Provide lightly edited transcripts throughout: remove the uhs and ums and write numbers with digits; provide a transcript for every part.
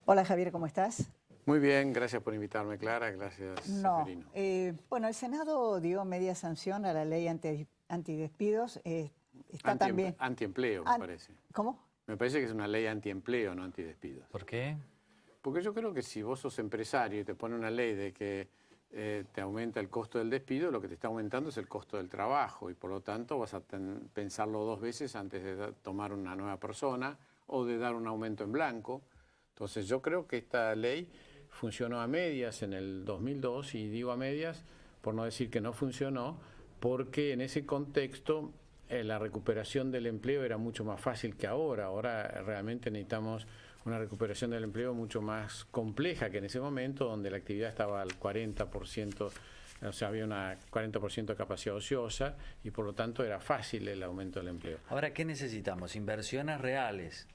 Hola Javier, ¿cómo estás? Muy bien, gracias por invitarme, Clara, gracias, Seferino. Bueno, el Senado dio media sanción a la ley antidespidos. Está también... Antiempleo, me an- parece. ¿Cómo? Me parece que es una ley antiempleo, no antidespidos. ¿Por qué? Porque yo creo que si vos sos empresario y te pone una ley de que te aumenta el costo del despido, lo que te está aumentando es el costo del trabajo y por lo tanto vas a pensarlo dos veces antes de tomar una nueva persona o de dar un aumento en blanco. Entonces yo creo que esta ley funcionó a medias en el 2002 y digo a medias por no decir que no funcionó, porque en ese contexto la recuperación del empleo era mucho más fácil que ahora. Ahora realmente necesitamos una recuperación del empleo mucho más compleja que en ese momento, donde la actividad estaba al 40%, o sea, había una 40% de capacidad ociosa y por lo tanto era fácil el aumento del empleo. Ahora, ¿qué necesitamos? Inversiones reales.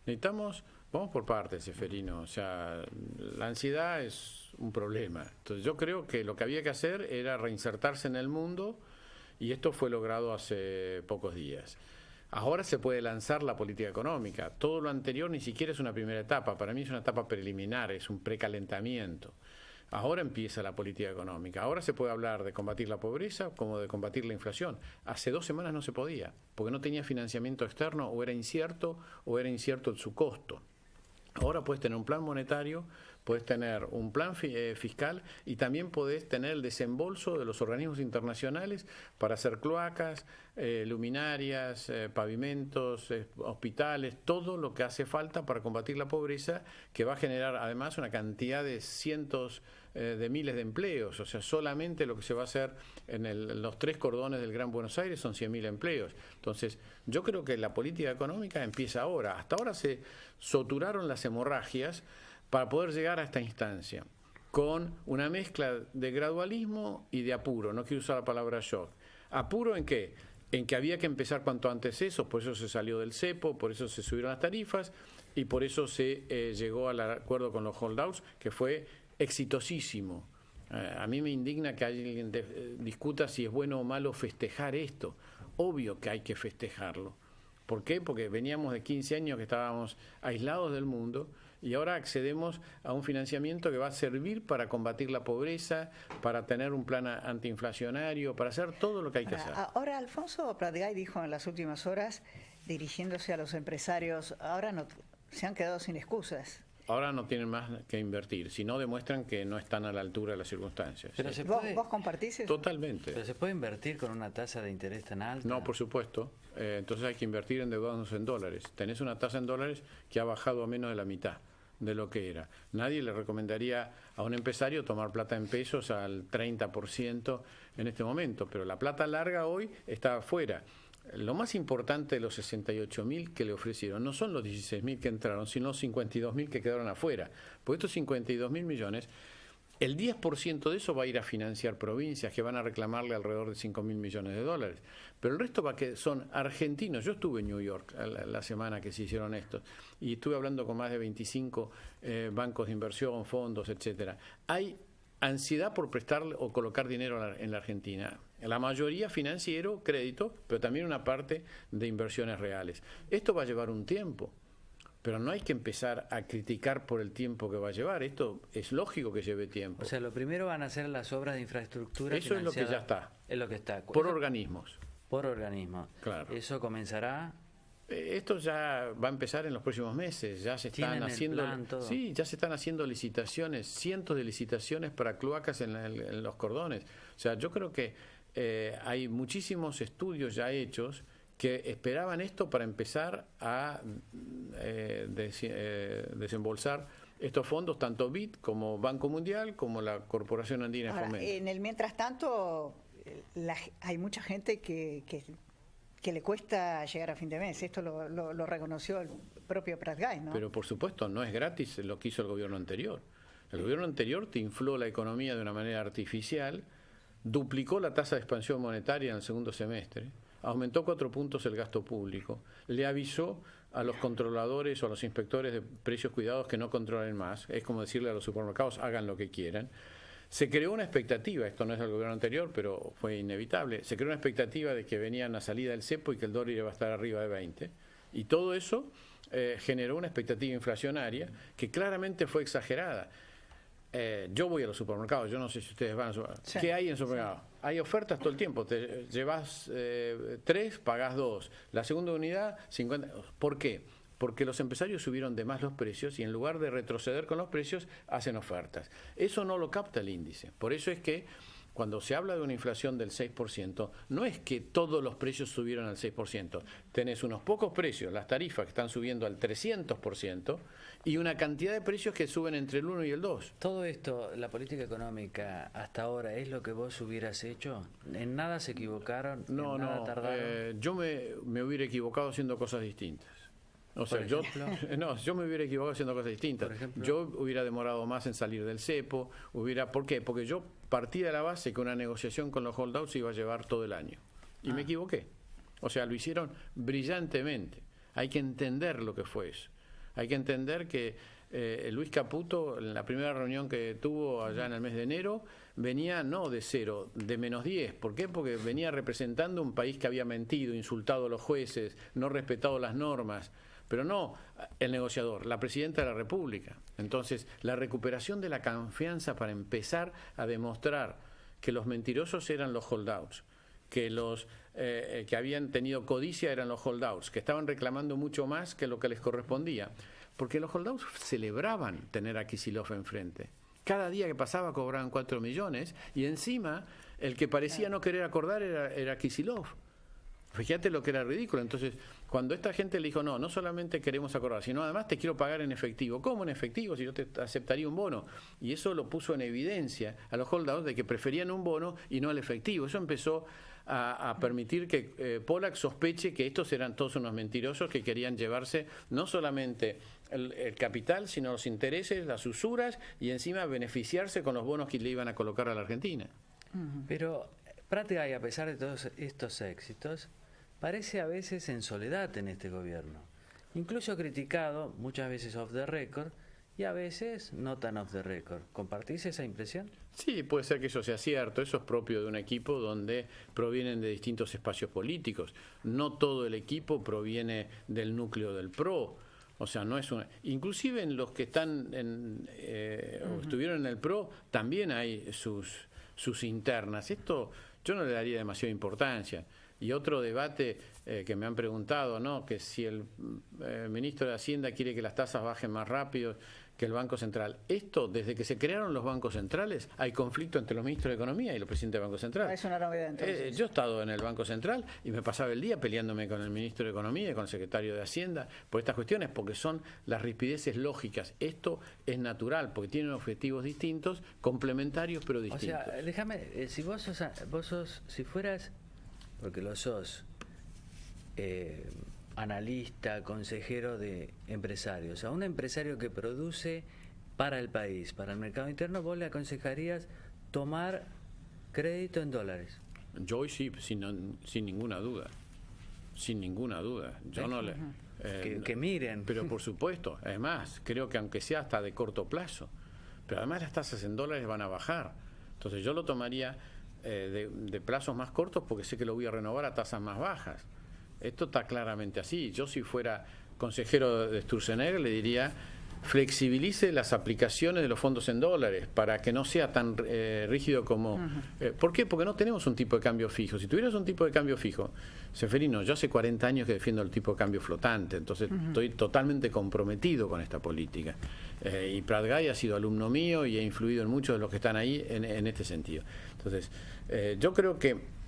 Necesitamos, vamos por partes, Seferino, o sea, la ansiedad es un problema. Entonces yo creo que lo que había que hacer era reinsertarse en el mundo y esto fue logrado hace pocos días. Ahora se puede lanzar la política económica. Todo lo anterior ni siquiera es una primera etapa, para mí es una etapa preliminar, es un precalentamiento. Ahora empieza la política económica. Ahora se puede hablar de combatir la pobreza como de combatir la inflación. Hace 2 semanas no se podía, porque no tenía financiamiento externo o era incierto su costo. Ahora puedes tener un plan monetario, puedes tener un plan fiscal y también podés tener el desembolso de los organismos internacionales para hacer cloacas, luminarias, pavimentos, hospitales, todo lo que hace falta para combatir la pobreza, que va a generar además una cantidad de cientos de miles de empleos. O sea, solamente lo que se va a hacer en los 3 cordones del Gran Buenos Aires son 100.000 empleos. Entonces, yo creo que la política económica empieza ahora. Hasta ahora se soturaron las hemorragias para poder llegar a esta instancia, con una mezcla de gradualismo y de apuro. No quiero usar la palabra shock. ¿Apuro en qué? En que había que empezar cuanto antes eso, por eso se salió del cepo, por eso se subieron las tarifas y por eso se llegó al acuerdo con los holdouts, que fue exitosísimo. A mí me indigna que alguien discuta si es bueno o malo festejar esto. Obvio que hay que festejarlo. ¿Por qué? Porque veníamos de 15 años que estábamos aislados del mundo y ahora accedemos a un financiamiento que va a servir para combatir la pobreza, para tener un plan antiinflacionario, para hacer todo lo que hay que hacer. Ahora, Alfonso Pratgay dijo en las últimas horas, dirigiéndose a los empresarios, ahora no, se han quedado sin excusas. Ahora no tienen más que invertir, si no demuestran que no están a la altura de las circunstancias. Pero ¿Sí? ¿Vos compartís eso? Totalmente. ¿Pero se puede invertir con una tasa de interés tan alta? No, por supuesto. Entonces hay que invertir endeudándose en dólares. Tenés una tasa en dólares que ha bajado a menos de la mitad de lo que era. Nadie le recomendaría a un empresario tomar plata en pesos al 30% en este momento, pero la plata larga hoy está afuera. Lo más importante de los 68.000 que le ofrecieron no son los 16.000 que entraron, sino los 52.000 que quedaron afuera. Por estos 52.000 millones, el 10% de eso va a ir a financiar provincias que van a reclamarle alrededor de 5.000 millones de dólares. Pero el resto son argentinos. Yo estuve en New York la semana que se hicieron estos y estuve hablando con más de 25 bancos de inversión, fondos, etcétera. Hay ansiedad por prestar o colocar dinero en la Argentina. La mayoría financiero, crédito, pero también una parte de inversiones reales. Esto va a llevar un tiempo. Pero no hay que empezar a criticar por el tiempo que va a llevar. Esto es lógico que lleve tiempo. O sea, lo primero van a ser las obras de infraestructura. Eso es lo que ya está. Es lo que está. Por organismos. Por organismos. Claro. Eso comenzará. Esto ya va a empezar en los próximos meses. Ya se están haciendo, sí, ya se están haciendo licitaciones, cientos de licitaciones para cloacas en los cordones. O sea, yo creo que hay muchísimos estudios ya hechos que esperaban esto para empezar a desembolsar estos fondos, tanto BID como Banco Mundial, como la Corporación Andina de Fomento. En el mientras tanto, hay mucha gente que le cuesta llegar a fin de mes. Esto lo reconoció el propio Pratgay, ¿no? Pero por supuesto, no es gratis lo que hizo el gobierno anterior. El gobierno anterior te infló la economía de una manera artificial, duplicó la tasa de expansión monetaria en el segundo semestre, aumentó 4 puntos el gasto público, le avisó a los controladores o a los inspectores de precios cuidados que no controlen más, es como decirle a los supermercados hagan lo que quieran. Se creó una expectativa, esto no es del gobierno anterior, pero fue inevitable, se creó una expectativa de que venían a salida del cepo y que el dólar iba a estar arriba de 20. Y todo eso generó una expectativa inflacionaria que claramente fue exagerada. Yo voy a los supermercados, yo no sé si ustedes van a supermercados. Sí. ¿Qué hay en el supermercado? Hay ofertas todo el tiempo. Te llevas 3, pagás 2. La segunda unidad, 50. ¿Por qué? Porque los empresarios subieron de más los precios y en lugar de retroceder con los precios, hacen ofertas. Eso no lo capta el índice. Por eso es que cuando se habla de una inflación del 6%, no es que todos los precios subieron al 6%. Tenés unos pocos precios, las tarifas que están subiendo al 300% y una cantidad de precios que suben entre el 1 y el 2. Todo esto, la política económica hasta ahora, ¿es lo que vos hubieras hecho? ¿En nada se equivocaron? No, ¿En nada no, tardaron? yo me hubiera equivocado haciendo cosas distintas. O sea, Por yo ejemplo. yo me hubiera equivocado haciendo cosas distintas. Por ejemplo. Yo hubiera demorado más en salir del cepo, ¿por qué? Porque yo partí de la base que una negociación con los holdouts iba a llevar todo el año. Y me equivoqué. O sea, lo hicieron brillantemente. Hay que entender lo que fue eso. Hay que entender que Luis Caputo, en la primera reunión que tuvo allá en el mes de enero, venía no de 0, de -10. ¿Por qué? Porque venía representando un país que había mentido, insultado a los jueces, no respetado las normas. Pero no el negociador, la presidenta de la República. Entonces, la recuperación de la confianza para empezar a demostrar que los mentirosos eran los holdouts, que los que habían tenido codicia eran los holdouts, que estaban reclamando mucho más que lo que les correspondía. Porque los holdouts celebraban tener a Kicillof enfrente. Cada día que pasaba cobraban 4 millones y encima el que parecía no querer acordar era Kicillof. Fíjate lo que era ridículo. Entonces, cuando esta gente le dijo, no solamente queremos acordar, sino además te quiero pagar en efectivo. ¿Cómo en efectivo? Si yo te aceptaría un bono. Y eso lo puso en evidencia a los holdouts de que preferían un bono y no el efectivo. Eso empezó a permitir que Pollack sospeche que estos eran todos unos mentirosos que querían llevarse no solamente el capital, sino los intereses, las usuras y encima beneficiarse con los bonos que le iban a colocar a la Argentina. Pero Prat Gay, a pesar de todos estos éxitos, parece a veces en soledad en este gobierno. Incluso criticado, muchas veces off the record, y a veces no tan off the record. ¿Compartís esa impresión? Sí, puede ser que eso sea cierto. Eso es propio de un equipo donde provienen de distintos espacios políticos. No todo el equipo proviene del núcleo del PRO. O sea, no es una... Inclusive en los que están o estuvieron en el PRO, también hay sus internas. Esto yo no le daría demasiada importancia. Y otro debate que me han preguntado, ¿no? Que si el ministro de Hacienda quiere que las tasas bajen más rápido que el Banco Central. Esto, desde que se crearon los bancos centrales, hay conflicto entre los ministros de Economía y los presidentes del Banco Central. Es una novedad, entonces. Yo he estado en el Banco Central y me pasaba el día peleándome con el ministro de Economía y con el secretario de Hacienda por estas cuestiones, porque son las rispideces lógicas. Esto es natural, porque tienen objetivos distintos, complementarios, pero distintos. O sea, déjame, si vos sos, si fueras, porque lo sos, analista, consejero de empresarios, a un empresario que produce para el país, para el mercado interno, vos le aconsejarías tomar crédito en dólares. Yo hoy sí, sin ninguna duda. Sin ninguna duda. Yo no le... Que miren. Pero por supuesto, además, creo que aunque sea hasta de corto plazo, pero además las tasas en dólares van a bajar. Entonces yo lo tomaría de plazos más cortos porque sé que lo voy a renovar a tasas más bajas. Esto está claramente así. Yo si fuera consejero de Sturzenegger le diría flexibilice las aplicaciones de los fondos en dólares para que no sea tan rígido como... ¿Por qué? Porque no tenemos un tipo de cambio fijo. Si tuvieras un tipo de cambio fijo, Seferino, yo hace 40 años que defiendo el tipo de cambio flotante, entonces estoy totalmente comprometido con esta política. Y Prat Gay ha sido alumno mío y ha influido en muchos de los que están ahí en este sentido. Entonces, yo creo que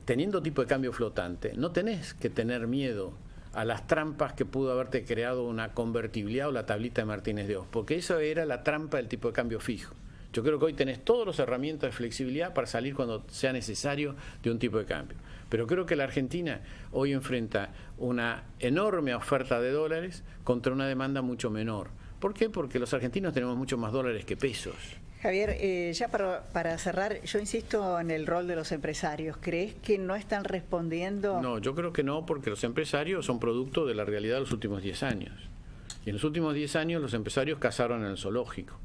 teniendo tipo de cambio flotante, no tenés que tener miedo a las trampas que pudo haberte creado una convertibilidad o la tablita de Martínez de Oz, porque eso era la trampa del tipo de cambio fijo. Yo creo que hoy tenés todas las herramientas de flexibilidad para salir cuando sea necesario de un tipo de cambio. Pero creo que la Argentina hoy enfrenta una enorme oferta de dólares contra una demanda mucho menor. ¿Por qué? Porque los argentinos tenemos mucho más dólares que pesos. Javier, ya para cerrar, yo insisto en el rol de los empresarios. ¿Crees que no están respondiendo? No, yo creo que no, porque los empresarios son producto de la realidad de los últimos 10 años. Y en los últimos 10 años los empresarios cazaron en el zoológico.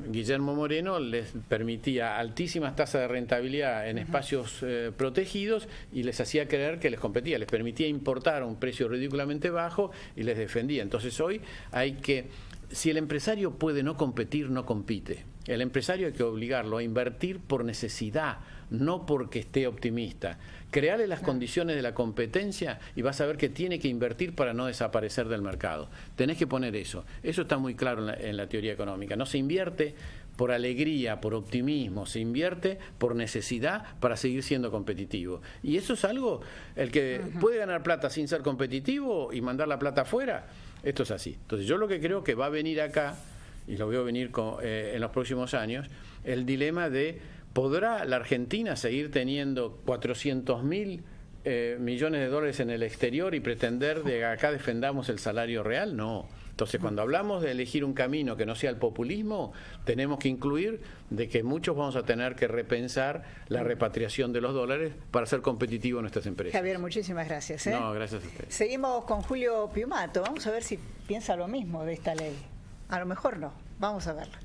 Guillermo Moreno les permitía altísimas tasas de rentabilidad en espacios protegidos y les hacía creer que les competía, les permitía importar a un precio ridículamente bajo y les defendía. Entonces hoy hay que, si el empresario puede no competir, no compite. El empresario hay que obligarlo a invertir por necesidad, no porque esté optimista. Crearle las condiciones de la competencia y vas a ver que tiene que invertir para no desaparecer del mercado. Tenés que poner eso. Eso está muy claro en la teoría económica. No se invierte por alegría, por optimismo, se invierte por necesidad para seguir siendo competitivo. Y eso es algo, el que puede ganar plata sin ser competitivo y mandar la plata afuera, esto es así. Entonces yo lo que creo que va a venir acá, y lo veo venir en los próximos años, el dilema de ¿podrá la Argentina seguir teniendo 400.000 millones de dólares en el exterior y pretender de acá defendamos el salario real? No. Entonces, cuando hablamos de elegir un camino que no sea el populismo, tenemos que incluir de que muchos vamos a tener que repensar la repatriación de los dólares para ser competitivos en nuestras empresas. Javier, muchísimas gracias. No, gracias a ustedes. Seguimos con Julio Piumato. Vamos a ver si piensa lo mismo de esta ley. A lo mejor no. Vamos a verla.